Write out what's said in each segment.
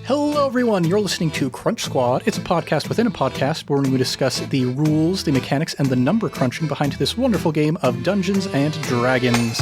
Hello, everyone. You're listening to Crunch Squad. It's a podcast within a podcast where we discuss the rules, the mechanics, and the number crunching behind this wonderful game of Dungeons and Dragons.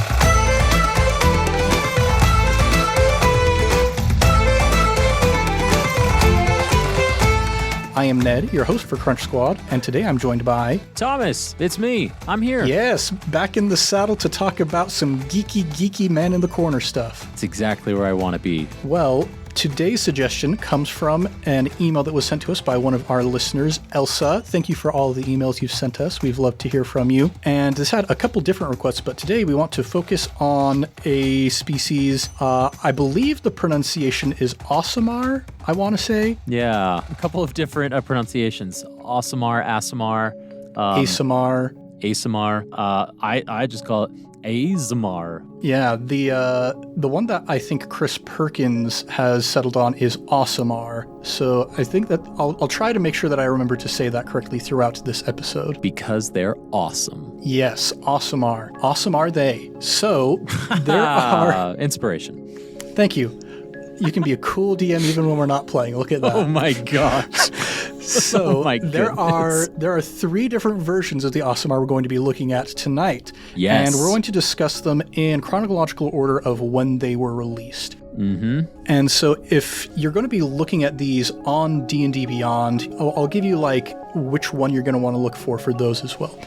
I am Ned, your host for Crunch Squad, and today I'm joined by... Thomas, it's me. I'm here. Yes, back in the saddle to talk about some geeky man-in-the-corner stuff. It's exactly where I want to be. Well, today's suggestion comes from an email that was sent to us by one of our listeners, Elsa. Thank you for all of the emails you've sent us. We've loved to hear from you. And this had a couple different requests, but today we want to focus on a species. I believe the pronunciation is Aasimar, I want to say. Yeah, a couple of different pronunciations. Aasimar, Aasimar. Aasimar. Aasimar. I just call it Aasimar. Yeah, the one that I think Chris Perkins has settled on is Aasimar. So I think that I'll try to make sure that I remember to say that correctly throughout this episode. Because they're awesome. Yes, Aasimar. Awesome are they. So there are... Inspiration. Thank you. You can be a cool DM even when we're not playing. Look at that. Oh my gosh. So there goodness. are three different versions of the Aasimar we're going to be looking at tonight. Yes. And we're going to discuss them in chronological order of when they were released. Mm-hmm. And so if you're going to be looking at these on D&D Beyond, I'll give you like which one you're going to want to look for those as well.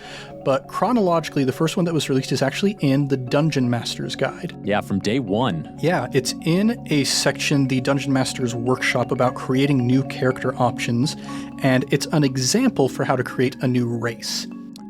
But chronologically, the first one that was released is actually in the Dungeon Master's Guide. Yeah, from day one. Yeah, it's in a section, the Dungeon Master's Workshop, about creating new character options, and it's an example for how to create a new race.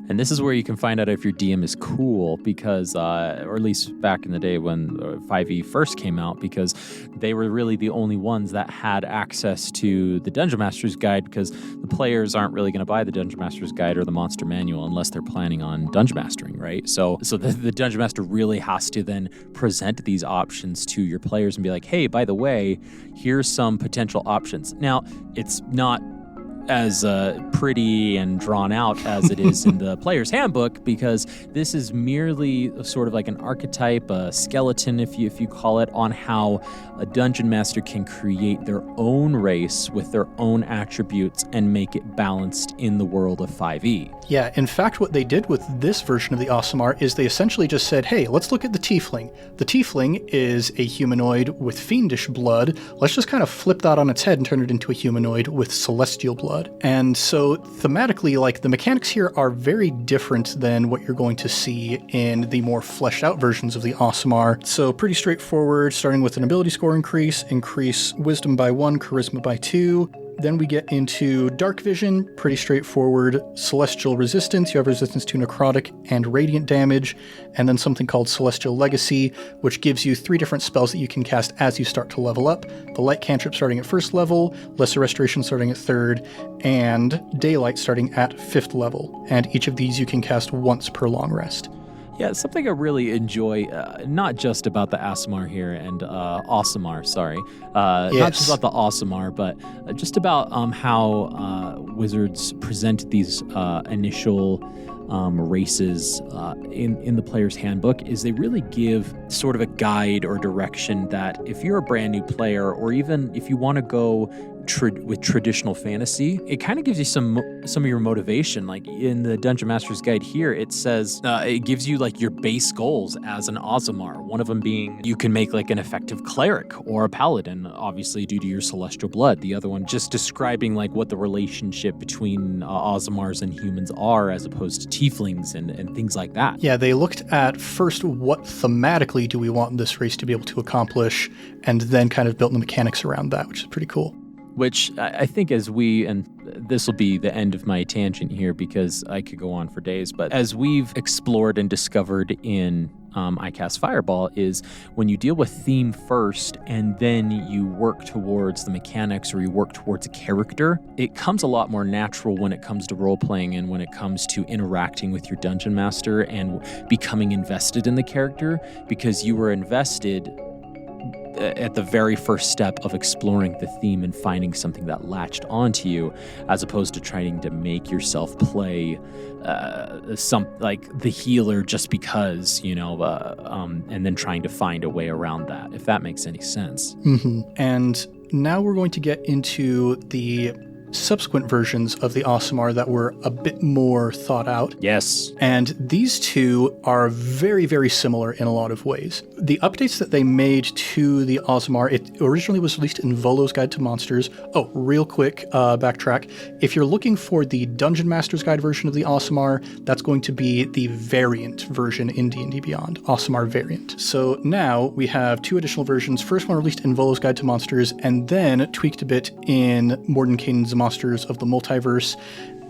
And this is where you can find out if your DM is cool because, or at least back in the day when 5e first came out, because they were really the only ones that had access to the Dungeon Master's Guide, because the players aren't really going to buy the Dungeon Master's Guide or the Monster Manual unless they're planning on Dungeon Mastering, right? So the Dungeon Master really has to then present these options to your players and be like, hey, by the way, here's some potential options. Now, it's not as pretty and drawn out as it is in the player's handbook, because this is merely sort of like an archetype, a skeleton, if you call it, on how a dungeon master can create their own race with their own attributes and make it balanced in the world of 5e. Yeah, in fact, what they did with this version of the Aasimar is they essentially just said, hey, let's look at the Tiefling. The Tiefling is a humanoid with fiendish blood. Let's just kind of flip that on its head and turn it into a humanoid with celestial blood. And so thematically, like, the mechanics here are very different than what you're going to see in the more fleshed out versions of the Aasimar. So pretty straightforward, starting with an ability score increase wisdom by 1, charisma by 2. Then we get into dark vision, pretty straightforward, celestial resistance. You have resistance to necrotic and radiant damage, and then something called celestial legacy, which gives you 3 different spells that you can cast as you start to level up. The light cantrip starting at 1st level, lesser restoration starting at 3rd, and daylight starting at 5th level. And each of these you can cast once per long rest. Yeah, something I really enjoy, not just about the Aasimar here and Aasimar, sorry. Not just about the Aasimar, but just about how Wizards present these initial races in the player's handbook, is they really give sort of a guide or direction that if you're a brand new player, or even if you want to go with traditional fantasy, it kind of gives you some of your motivation. Like in the Dungeon Master's Guide here, it says it gives you like your base goals as an Aasimar. One of them being you can make like an effective cleric or a paladin, obviously due to your celestial blood. The other one just describing like what the relationship between Aasimars and humans are, as opposed to tieflings and things like that. Yeah, they looked at first what thematically do we want this race to be able to accomplish, and then kind of built the mechanics around that, which is pretty cool. Which I think and this will be the end of my tangent here because I could go on for days, but as we've explored and discovered in I Cast Fireball, is when you deal with theme first and then you work towards the mechanics or you work towards a character, it comes a lot more natural when it comes to role-playing and when it comes to interacting with your dungeon master and becoming invested in the character, because you were invested at the very first step of exploring the theme and finding something that latched onto you, as opposed to trying to make yourself play some like the healer just because, and then trying to find a way around that, if that makes any sense. Mm-hmm. And now we're going to get into the subsequent versions of the Aasimar that were a bit more thought out. Yes. And these two are very, very similar in a lot of ways. The updates that they made to the Aasimar, it originally was released in Volo's Guide to Monsters. Oh, real quick, backtrack. If you're looking for the Dungeon Master's Guide version of the Aasimar, that's going to be the variant version in D&D Beyond, Aasimar variant. So now we have two additional versions. First one released in Volo's Guide to Monsters, and then tweaked a bit in Mordenkainen's Monsters of the Multiverse.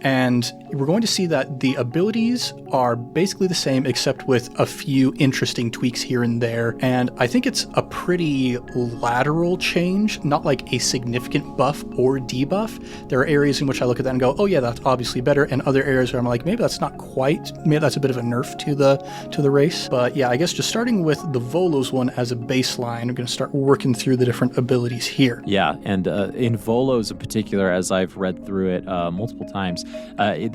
And we're going to see that the abilities are basically the same, except with a few interesting tweaks here and there. And I think it's a pretty lateral change, not like a significant buff or debuff. There are areas in which I look at that and go, oh yeah, that's obviously better. And other areas where I'm like, maybe that's not quite, maybe that's a bit of a nerf to the race. But yeah, I guess just starting with the Volo's one as a baseline, I'm going to start working through the different abilities here. Yeah, and in Volo's in particular, as I've read through it multiple times,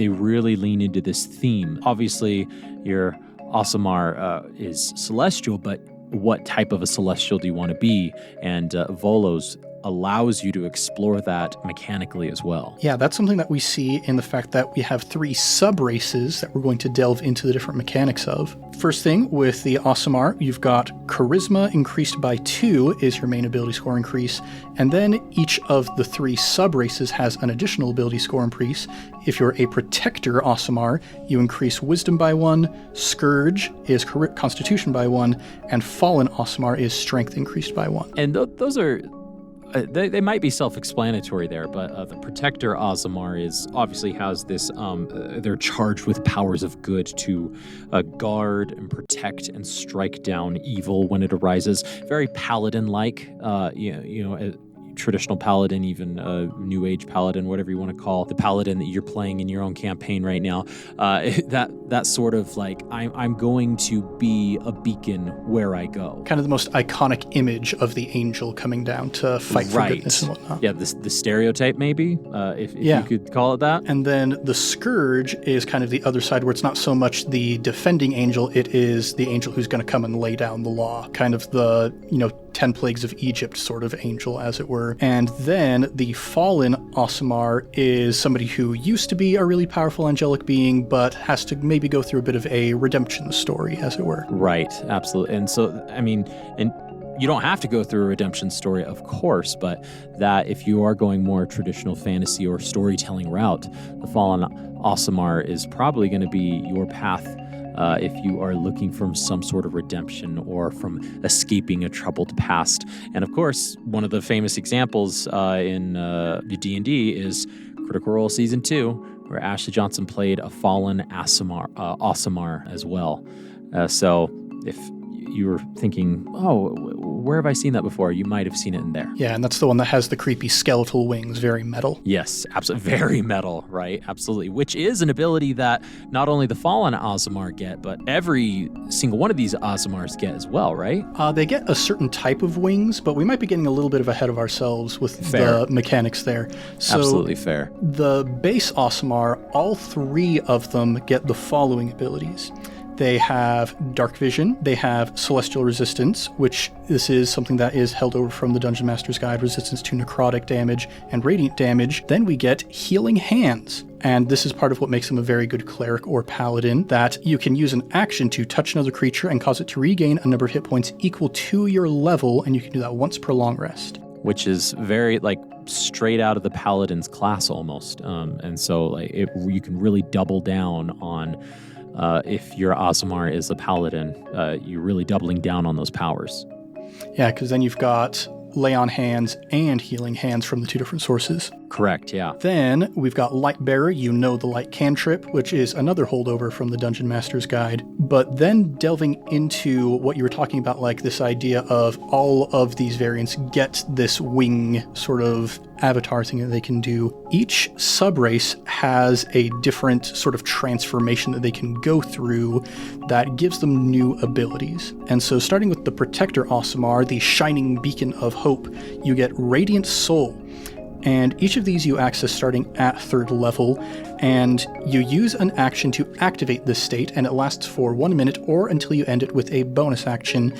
they really lean into this theme. Obviously, your Aasimar is celestial, but what type of a celestial do you want to be? And Volo's allows you to explore that mechanically as well. Yeah, that's something that we see in the fact that we have 3 sub-races that we're going to delve into the different mechanics of. First thing, with the Aasimar, you've got Charisma increased by 2 is your main ability score increase, and then each of the 3 sub-races has an additional ability score increase. If you're a Protector Aasimar, you increase Wisdom by 1, Scourge is Constitution by 1, and Fallen Aasimar is Strength increased by 1. And those are... They might be self-explanatory there, but the Protector Aasimar is obviously has this. They're charged with powers of good to guard and protect and strike down evil when it arises. Very paladin-like, traditional paladin, even new age paladin, whatever you want to call the paladin that you're playing in your own campaign right now. That sort of like I'm going to be a beacon where I go. Kind of the most iconic image of the angel coming down to fight for goodness and whatnot. Yeah, the stereotype maybe, if you could call it that. And then the Scourge is kind of the other side where it's not so much the defending angel, it is the angel who's going to come and lay down the law. Kind of the, 10 Plagues of Egypt sort of angel, as it were. And then the Fallen Aasimar is somebody who used to be a really powerful angelic being, but has to maybe go through a bit of a redemption story, as it were. Right, absolutely. And so, and you don't have to go through a redemption story, of course, but that if you are going more traditional fantasy or storytelling route, the Fallen Aasimar is probably going to be your path if you are looking from some sort of redemption or from escaping a troubled past. And of course, one of the famous examples in D&D is Critical Role Season 2, where Ashley Johnson played a fallen Aasimar as well. So if you were thinking, oh, where have I seen that before? You might have seen it in there. Yeah, and that's the one that has the creepy skeletal wings, very metal. Yes, absolutely. Very metal, right? Absolutely. Which is an ability that not only the Fallen Aasimar get, but every single one of these Aasimars get as well, right? They get a certain type of wings, but we might be getting a little bit ahead of ourselves with the mechanics there. So absolutely fair. The base Aasimar, all 3 of them get the following abilities. They have Dark Vision, they have Celestial Resistance, which this is something that is held over from the Dungeon Master's Guide, resistance to necrotic damage and radiant damage. Then we get Healing Hands. And this is part of what makes them a very good cleric or paladin, that you can use an action to touch another creature and cause it to regain a number of hit points equal to your level, and you can do that once per long rest. Which is very, straight out of the paladin's class almost. And so, you can really double down on... if your Aasimar is a paladin, you're really doubling down on those powers. Yeah, because then you've got Lay on Hands and Healing Hands from the 2 different sources. Correct, yeah. Then we've got Light Bearer, the light cantrip, which is another holdover from the Dungeon Master's Guide. But then delving into what you were talking about, this idea of all of these variants get this wing sort of avatar thing that they can do. Each subrace has a different sort of transformation that they can go through that gives them new abilities. And so starting with the Protector Aasimar, the Shining Beacon of Hope, you get Radiant Soul. And each of these you access starting at 3rd level, and you use an action to activate this state, and it lasts for 1 minute or until you end it with a bonus action.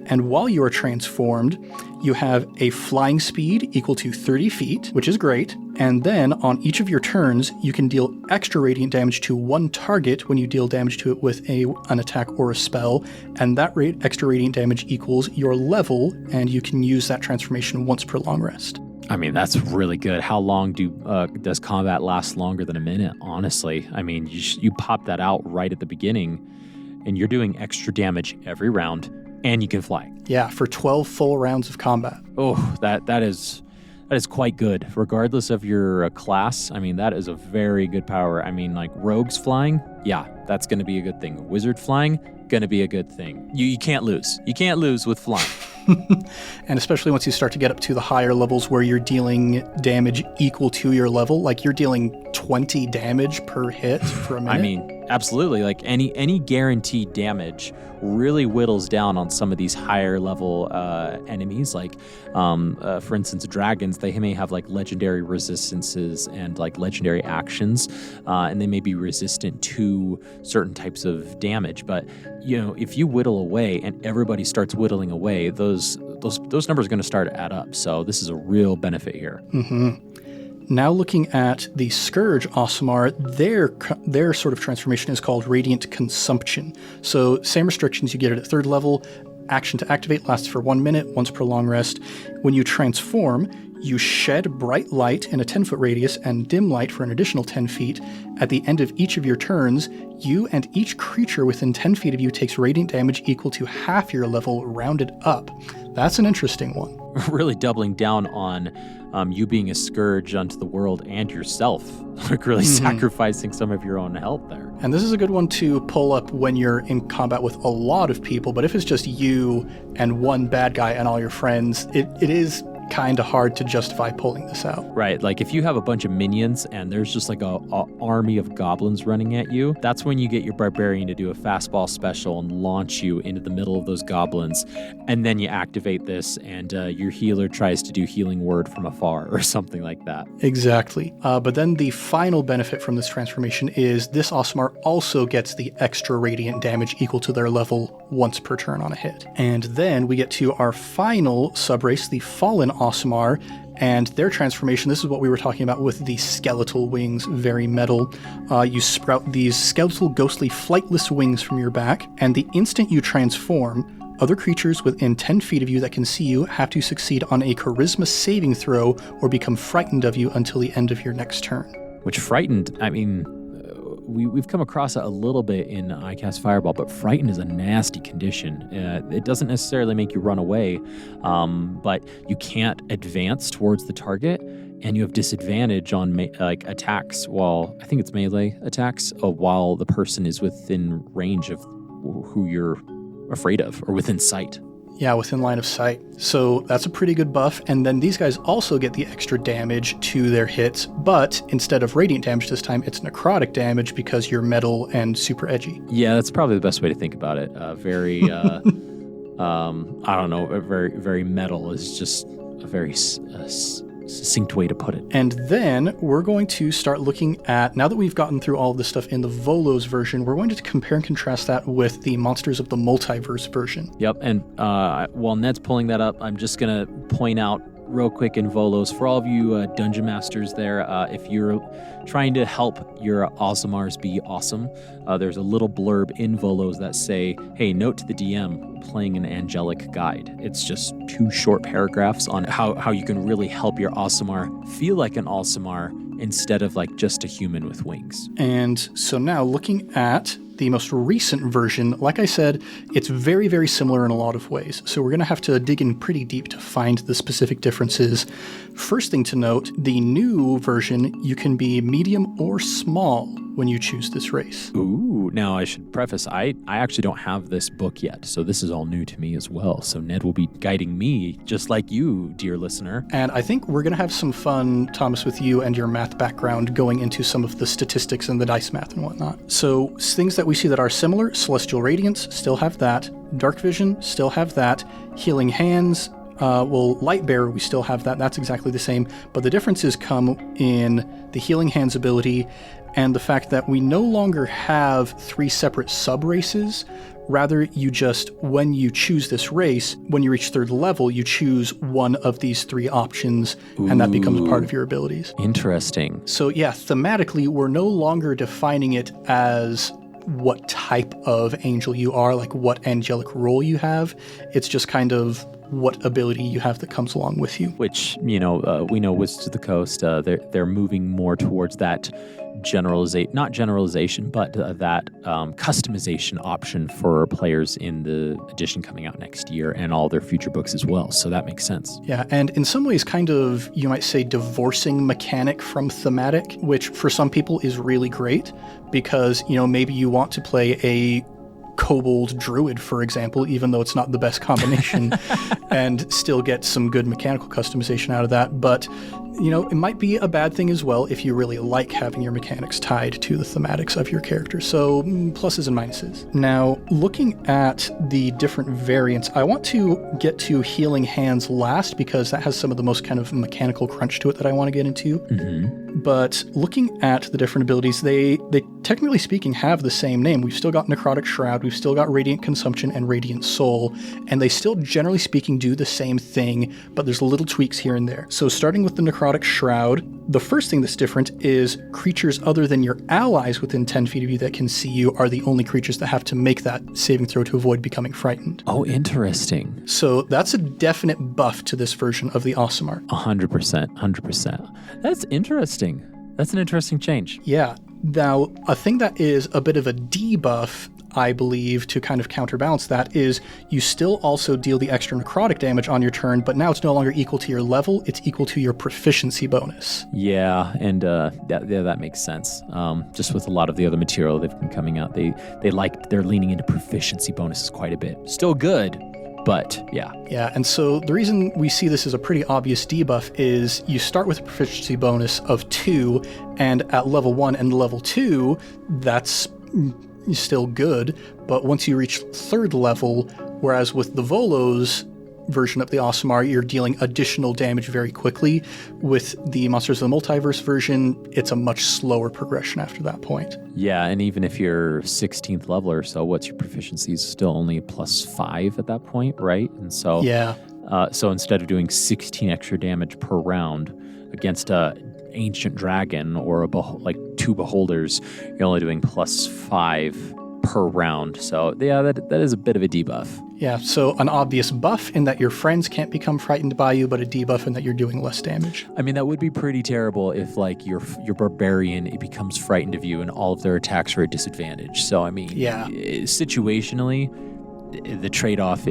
And while you are transformed, you have a flying speed equal to 30 feet, which is great. And then on each of your turns, you can deal extra radiant damage to one target when you deal damage to it with an attack or a spell. And that extra radiant damage equals your level, and you can use that transformation once per long rest. I mean, that's really good. How long does combat last longer than a minute? Honestly, I mean, you pop that out right at the beginning, and you're doing extra damage every round, and you can fly. Yeah, for 12 full rounds of combat. Oh, that is quite good. Regardless of your class, I mean, that is a very good power. I mean, like rogues flying, yeah, that's going to be a good thing. Wizard flying, going to be a good thing. You can't lose. You can't lose with flying. And especially once you start to get up to the higher levels where you're dealing damage equal to your level, like you're dealing 20 damage per hit for a minute. I mean, absolutely. Like any guaranteed damage really whittles down on some of these higher level enemies. Like, for instance, dragons, they may have like legendary resistances and like legendary actions, and they may be resistant to certain types of damage. But, you know, if you whittle away and everybody starts whittling away, those numbers are going to start to add up. So this is a real benefit here. Mm-hmm. Now looking at the Scourge Aasimar, their sort of transformation is called Radiant Consumption. So same restrictions, you get it at 3rd level. Action to activate lasts for 1 minute, once per long rest. When you transform, you shed bright light in a 10-foot radius and dim light for an additional 10 feet. At the end of each of your turns, you and each creature within 10 feet of you takes radiant damage equal to half your level, rounded up. That's an interesting one. Really doubling down on you being a scourge unto the world and yourself, like really sacrificing some of your own health there. And this is a good one to pull up when you're in combat with a lot of people, but if it's just you and one bad guy and all your friends, it is kind of hard to justify pulling this out. Right, like if you have a bunch of minions and there's just like a army of goblins running at you, that's when you get your barbarian to do a fastball special and launch you into the middle of those goblins, and then you activate this and your healer tries to do healing word from afar or something like that. Exactly. But then the final benefit from this transformation is this Aasimar also gets the extra radiant damage equal to their level once per turn on a hit. And then we get to our final subrace, the Fallen Aasimar, and their transformation. This is what we were talking about with the skeletal wings, very metal. You sprout these skeletal, ghostly, flightless wings from your back, and the instant you transform, other creatures within 10 feet of you that can see you have to succeed on a charisma saving throw or become frightened of you until the end of your next turn. Which frightened, I mean, we've come across it a little bit in I Cast Fireball, but frightened is a nasty condition. It doesn't necessarily make you run away, but you can't advance towards the target, and you have disadvantage on attacks while, I think it's melee attacks, while the person is within range of who you're afraid of or within sight. Yeah, within line of sight. So that's a pretty good buff. And then these guys also get the extra damage to their hits, but instead of radiant damage this time, it's necrotic damage because you're metal and super edgy. Yeah, that's probably the best way to think about it. Very, I don't know, very, very metal is just a very succinct way to put it. And then we're going to start looking at, now that we've gotten through all of this stuff in the Volo's version, we're going to compare and contrast that with the Monsters of the Multiverse version. Yep, and while Ned's pulling that up, I'm just going to point out real quick in Volos, for all of you Dungeon Masters there, if you're trying to help your Aasimars be awesome, there's a little blurb in Volos that say, hey, note to the DM, playing an angelic guide. It's just 2 short paragraphs on how you can really help your Aasimar feel like an Aasimar instead of like just a human with wings. And so now looking at the most recent version, like I said, it's very, very similar in a lot of ways. So we're going to have to dig in pretty deep to find the specific differences. First thing to note, the new version, you can be medium or small when you choose this race. Ooh, now I should preface, I actually don't have this book yet, so this is all new to me as well. So Ned will be guiding me, just like you, dear listener. And I think we're going to have some fun, Thomas, with you and your math background going into some of the statistics and the dice math and whatnot. So things that we see that are similar, Celestial Radiance, still have that. Dark Vision, still have that. Healing Hands, Lightbearer, we still have that. That's exactly the same. But the differences come in the Healing Hands ability and the fact that we no longer have 3 separate sub-races. Rather, you just, when you choose this race, when you reach 3rd level, you choose one of these 3 options, and that becomes part of your abilities. Interesting. So yeah, thematically, we're no longer defining it as what type of angel you are, like what angelic role you have. It's just kind of what ability you have that comes along with you. Which, we know Wizards of the Coast, they're moving more towards that not generalization, but that customization option for players in the edition coming out next year and all their future books as well. So that makes sense. Yeah, and in some ways kind of, you might say, divorcing mechanic from thematic, which for some people is really great because, maybe you want to play a kobold druid, for example, even though it's not the best combination, and still get some good mechanical customization out of that. But, it might be a bad thing as well if you really like having your mechanics tied to the thematics of your character. So pluses and minuses. Now, looking at the different variants, I want to get to Healing Hands last because that has some of the most kind of mechanical crunch to it that I want to get into. Mm-hmm. But looking at the different abilities, they technically speaking have the same name. We've still got Necrotic Shroud, we've still got Radiant Consumption and Radiant Soul, and they still generally speaking do the same thing, but there's little tweaks here and there. So starting with the Necrotic Shroud, the first thing that's different is creatures other than your allies within 10 feet of you that can see you are the only creatures that have to make that saving throw to avoid becoming frightened. Oh, interesting. So that's a definite buff to this version of the Aasimar. 100%. That's interesting. That's an interesting change. Yeah. Now, a thing that is a bit of a debuff, I believe, to kind of counterbalance that is you still also deal the extra necrotic damage on your turn, but now it's no longer equal to your level, it's equal to your proficiency bonus. Yeah, and that makes sense. Just with a lot of the other material they've been coming out, they're leaning into proficiency bonuses quite a bit. Still good, but yeah. Yeah, and so the reason we see this as a pretty obvious debuff is you start with a proficiency bonus of 2, and at level 1 and level 2, that's still good, but once you reach 3rd level, whereas with the Volo's version of the Aasimar, you're dealing additional damage very quickly. With the Monsters of the Multiverse version, it's a much slower progression after that point. Yeah, and even if you're 16th level or so, what's your proficiency? Is still only +5 at that point, right? And so, yeah. So instead of doing 16 extra damage per round against a ancient dragon or 2 beholders, you're only doing +5 per round. So yeah, that is a bit of a debuff. Yeah, so an obvious buff in that your friends can't become frightened by you, but a debuff in that you're doing less damage. I mean, that would be pretty terrible if your barbarian, it becomes frightened of you and all of their attacks are at disadvantage. So I mean, yeah, situationally, the trade-off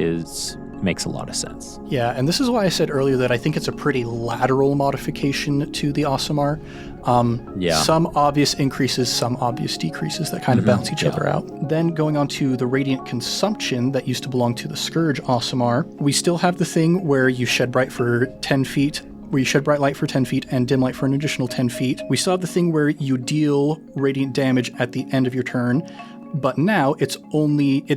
makes a lot of sense. Yeah, and this is why I said earlier that I think it's a pretty lateral modification to the Aasimar. Some obvious increases, some obvious decreases that kind of balance each other out. Then going on to the Radiant Consumption that used to belong to the Scourge Aasimar, we still have the thing where you shed bright for 10 feet, where you shed bright light for 10 feet and dim light for an additional 10 feet. We still have the thing where you deal radiant damage at the end of your turn, but now it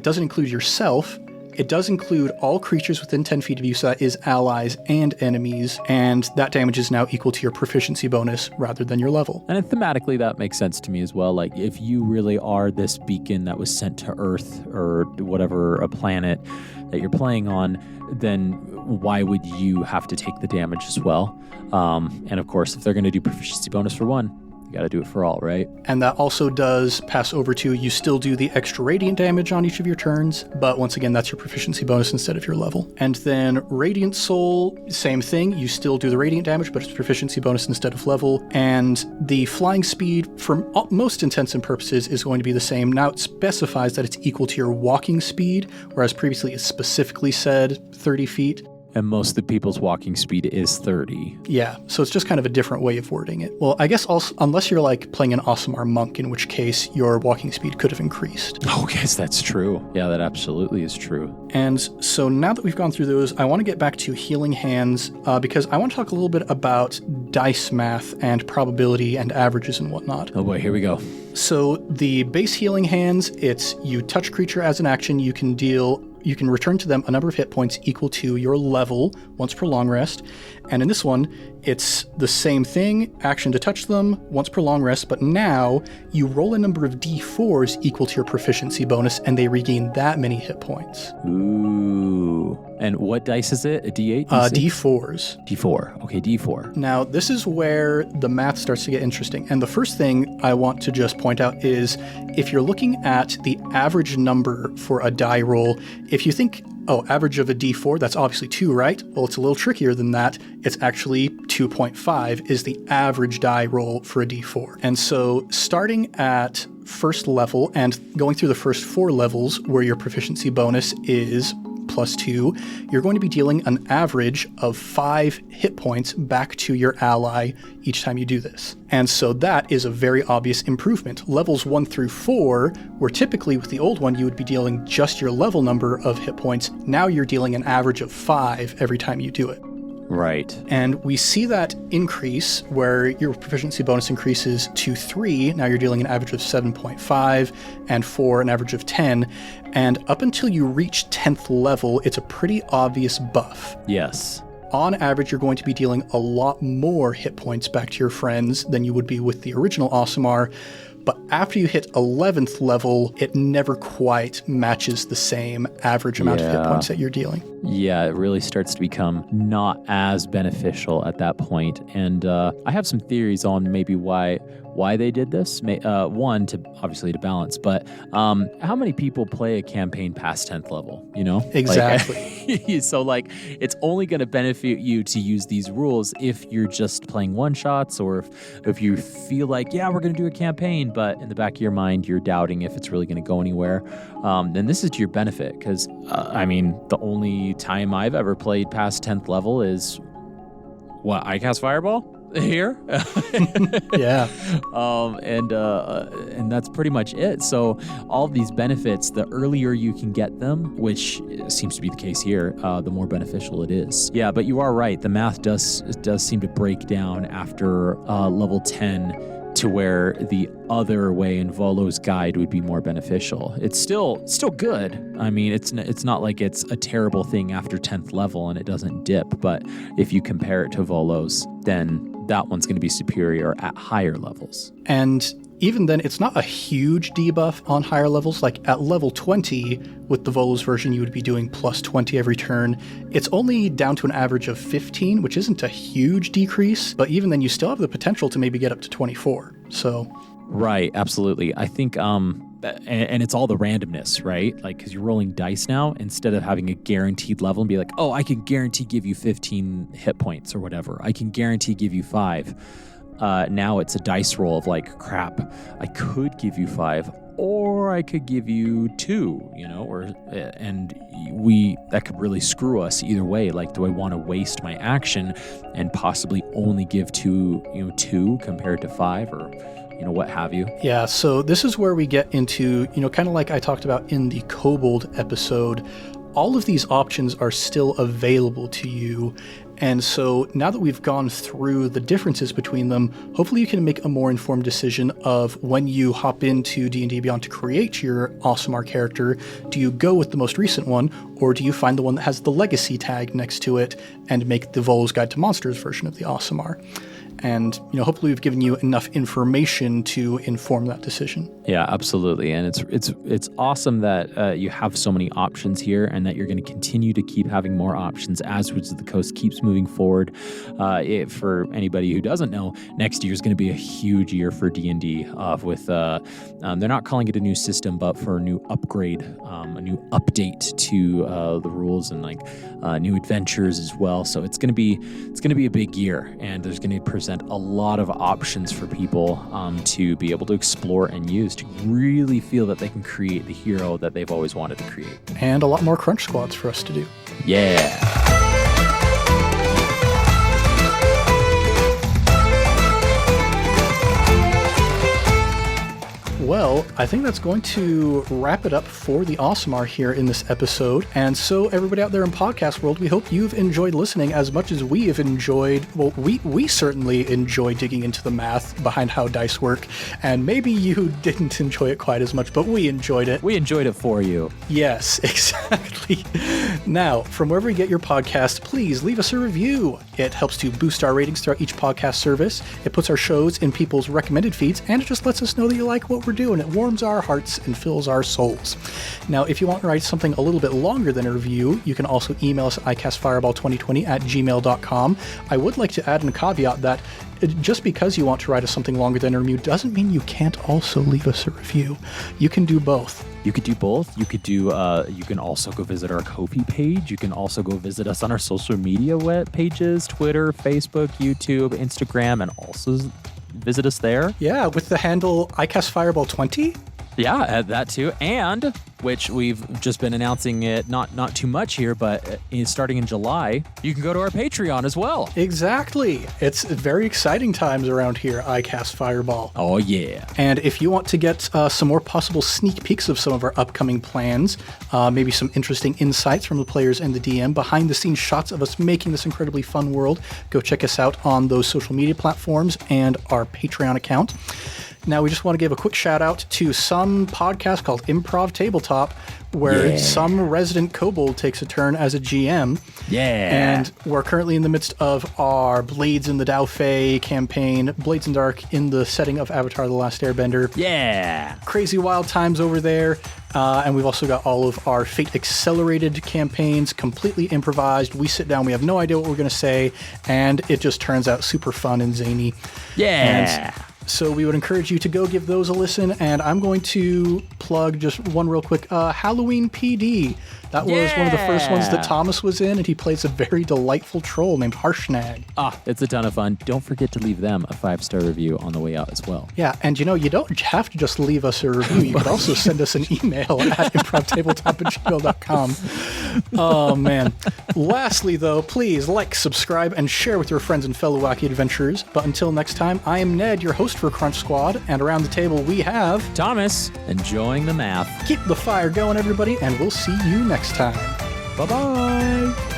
doesn't include yourself. It does include all creatures within 10 feet of you, so that is allies and enemies, and that damage is now equal to your proficiency bonus rather than your level. And thematically, that makes sense to me as well. Like, if you really are this beacon that was sent to Earth or whatever, a planet that you're playing on, then why would you have to take the damage as well? And of course, if they're going to do proficiency bonus for 1, you got to do it for all, right? And that also does pass over to, you still do the extra radiant damage on each of your turns, but once again, that's your proficiency bonus instead of your level. And then Radiant Soul, same thing. You still do the radiant damage, but it's proficiency bonus instead of level. And the flying speed, for most intents and purposes, is going to be the same. Now it specifies that it's equal to your walking speed, whereas previously it specifically said 30 feet. And most of the people's walking speed is 30. Yeah, so it's just kind of a different way of wording it. Well, I guess also, unless you're like playing an Aasimar monk, in which case your walking speed could have increased. Oh, yes, that's true. Yeah, that absolutely is true. And so now that we've gone through those, I want to get back to Healing Hands because I want to talk a little bit about dice math and probability and averages and whatnot. Oh boy, here we go. So the base Healing Hands, it's you touch creature as an action, you can deal you can return to them a number of hit points equal to your level once per long rest. And in this one, it's the same thing, action to touch them once per long rest, but now you roll a number of d4s equal to your proficiency bonus, and they regain that many hit points. Ooh. And what dice is it? A D8? D4s. D4. Okay, D4. Now, this is where the math starts to get interesting. And the first thing I want to just point out is if you're looking at the average number for a die roll, if you think, oh, average of a D4, that's obviously 2, right? Well, it's a little trickier than that. It's actually 2.5 is the average die roll for a D4. And so starting at first level and going through the first 4 levels where your proficiency bonus is +2, you're going to be dealing an average of 5 hit points back to your ally each time you do this. And so that is a very obvious improvement. Levels 1 through 4, where typically with the old one you would be dealing just your level number of hit points, now you're dealing an average of 5 every time you do it. Right. And we see that increase where your proficiency bonus increases to 3. Now you're dealing an average of 7.5, and 4, an average of 10. And up until you reach 10th level, it's a pretty obvious buff. Yes. On average, you're going to be dealing a lot more hit points back to your friends than you would be with the original Aasimar. But after you hit 11th level, it never quite matches the same average amount of hit points that you're dealing. Yeah, it really starts to become not as beneficial at that point. And I have some theories on maybe why they did this. One, obviously to balance, but how many people play a campaign past 10th level, you know? Exactly. So it's only going to benefit you to use these rules if you're just playing one-shots, or if you feel like, yeah, we're going to do a campaign, but in the back of your mind, you're doubting if it's really going to go anywhere. Then this is to your benefit, because, the only time I've ever played past 10th level is, I cast Fireball? Here. Yeah. And that's pretty much it. So all of these benefits, the earlier you can get them, which seems to be the case here, the more beneficial it is. Yeah, but you are right. The math does seem to break down after level 10 to where the other way in Volo's guide would be more beneficial. It's still good. I mean, it's not like it's a terrible thing after 10th level and it doesn't dip, but if you compare it to Volo's, then that one's going to be superior at higher levels. And even then, it's not a huge debuff on higher levels. Like at level 20, with the Volo's version, you would be doing +20 every turn. It's only down to an average of 15, which isn't a huge decrease, but even then you still have the potential to maybe get up to 24. So, right, absolutely. I think, and it's all the randomness, right? Like, because you're rolling dice now, instead of having a guaranteed level and be like, oh, I can guarantee give you 15 hit points or whatever. I can guarantee give you 5. Now it's a dice roll of like, crap, I could give you 5, or I could give you 2, and that could really screw us either way. Like, do I want to waste my action and possibly only give 2 compared to 5, or what have you? Yeah, so this is where we get into, kind of like I talked about in the Kobold episode, all of these options are still available to you. And so now that we've gone through the differences between them, hopefully you can make a more informed decision of when you hop into D&D Beyond to create your Aasimar character, do you go with the most recent one, or do you find the one that has the legacy tag next to it and make the Volo's Guide to Monsters version of the Aasimar? And, hopefully we've given you enough information to inform that decision. Yeah, absolutely. And it's awesome that you have so many options here, and that you're going to continue to keep having more options as Wizards of the Coast keeps moving forward. For anybody who doesn't know, next year is going to be a huge year for D&D with, they're not calling it a new system, but for a new upgrade, a new update to the rules, and new adventures as well. So it's going to be a big year, and there's going to present a lot of options for people to be able to explore and use to really feel that they can create the hero that they've always wanted to create. And a lot more crunch squads for us to do. Yeah. Well, I I think that's going to wrap it up for the Aasimar here in this episode. And so everybody out there in podcast world, we hope you've enjoyed listening as much as we have enjoyed. Well, we certainly enjoy digging into the math behind how dice work. And maybe you didn't enjoy it quite as much, but we enjoyed it. We enjoyed it for you. Yes, exactly. Now, from wherever you get your podcast, please leave us a review. It helps to boost our ratings throughout each podcast service. It puts our shows in people's recommended feeds, and it just lets us know that you like what we're doing. It warms our hearts and fills our souls. Now, if you want to write something a little bit longer than a review, you can also email us at icastfireball2020@gmail.com. I would like to add in a caveat that just because you want to write us something longer than a review doesn't mean you can't also leave us a review. You can do both. You could do both. You could do. You can also go visit our Ko-fi page. You can also go visit us on our social media web pages: Twitter, Facebook, YouTube, Instagram, and also visit us there. Yeah, with the handle icastfireball20. Yeah, that too. And which we've just been announcing it not too much here, but starting in July, you can go to our Patreon as well. Exactly. It's very exciting times around here, iCast Fireball. Oh, yeah. And if you want to get some more possible sneak peeks of some of our upcoming plans, maybe some interesting insights from the players and the DM, behind-the-scenes shots of us making this incredibly fun world, go check us out on those social media platforms and our Patreon account. Now, we just want to give a quick shout out to some podcast called Improv Tabletop, where some resident kobold takes a turn as a GM. Yeah. And we're currently in the midst of our Blades in the Dauphe campaign, Blades in Dark in the setting of Avatar: The Last Airbender. Yeah. Crazy wild times over there. And we've also got all of our Fate Accelerated campaigns completely improvised. We sit down, we have no idea what we're going to say, and it just turns out super fun and zany. Yeah. And so we would encourage you to go give those a listen, and I'm going to plug just one real quick, Halloween PD. That was one of the first ones that Thomas was in, and he plays a very delightful troll named Harshnag. It's a ton of fun. Don't forget to leave them a 5-star review on the way out as well. Yeah, and you don't have to just leave us a review. You could also send us an email at improvtabletop@gmail.com. Oh, man. Lastly, though, please like, subscribe, and share with your friends and fellow wacky adventurers. But until next time, I am Ned, your host for Crunch Squad, and around the table we have Thomas, enjoying the math. Keep the fire going, everybody, and we'll see you next time. Bye-bye.